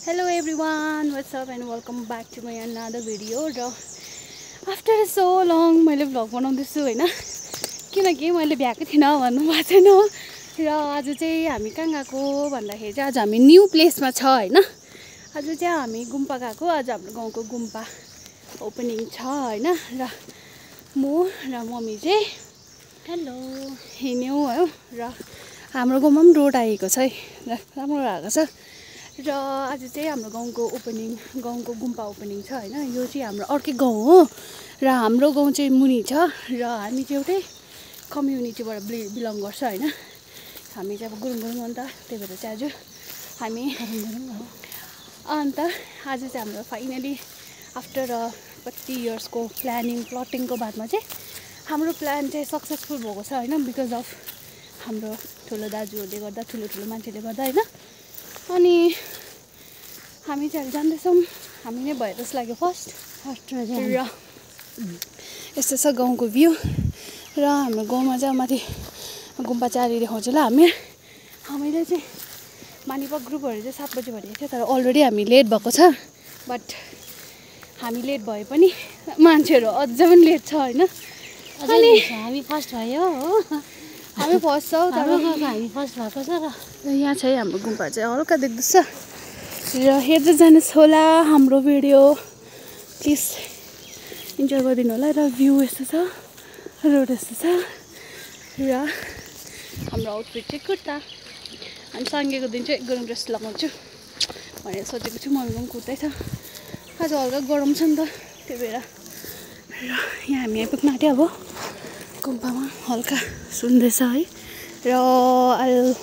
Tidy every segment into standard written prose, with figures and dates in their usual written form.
Hello everyone, what's up and welcome back to my another video. र after so long मैले vlog बनाउँदैछु हैन किनकि मैले भ्याएको थिएन भन्नु भएको छैन र आज चाहिँ हामी कहाँ गएको भन्दाखेरि चाहिँ आज हामी न्यू प्लेसमा छ हैन आज चाहिँ हामी गुम्पा गएको आज हाम्रो गाउँको गुम्पा ओपनिङ छ हैन र म र मम्मी चाहिँ हेलो हिँड्यौं हो र हाम्रो गाउँमा पनि रोड आएको छ है र राम्रो भएको छ र आज चाहिँ हाम्रो गाउँको गुम्पा ओपनिङ छ हैन यो चाहिँ हाम्रो अर्कै गाउँ हो र हाम्रो गाउँ चाहिँ मुनि छ र हामी चाहिँ एउटै कम्युनिटीबाट बिलङ गर्छ हैन हामी चाहिँ अब गुरुङ हो नि त त्यही भएर चाहिँ आज हामी अन्त आज चाहिँ हाम्रो फाइनली आफ्टर कति इयर्सको प्लटिङको बादमा चाहिँ हाम्रो प्लान चाहिँ सक्सेसफुल भएको छ हैन बिकज अफ हाम्रो ठुलो दाजुहरूले गर्दा ठुलो मान्छेले गर्दा हैन अनि हामी चाहिँ जान्दैछौँ हामी नै भयो जस्तो लाग्यो फर्स्ट र यस्तो छ गाउँको भ्यू र हाम्रो गाउँमा चाहिँ माथि गुम्पा चारी देखाउँछ ल हामीले चाहिँ मानिपा ग्रुपहरू चाहिँ 7 बजे भनेको थियो तर अलरेडी हामी लेट भएको छ बट हामी लेट भए पनि मान्छेहरू अझै पनि लेट छ हैन अनि हामी फर्स्ट भयो हो हामी फर्स्ट छौँ तर हामी फर्स्ट भएको छ र यहाँ चाहिँ हाम्रो गुम्पा चाहिँ हल्का देख्दैछ र हेर्दै जानुहोस् होला हाम्रो भिडियो प्लिज इन्जोय गरिदिनु होला र भ्यू यस्तो छ रोड यस्तो छ र हाम्रो आउटफिट चाहिँ कुर्ता अनि सङ्गेको दिन चाहिँ गरम ड्रेस लगाउँछु भनेर सोचेको छु मम्मीको पनि कुर्तै छ आज हल्का गरम छ नि त त्यही भएर र यहाँ हामी आइपुग्न आँट्यो अब गुम्पामा हल्का सुन्दैछ है र I'll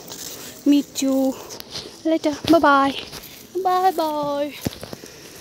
meet you later. Bye bye.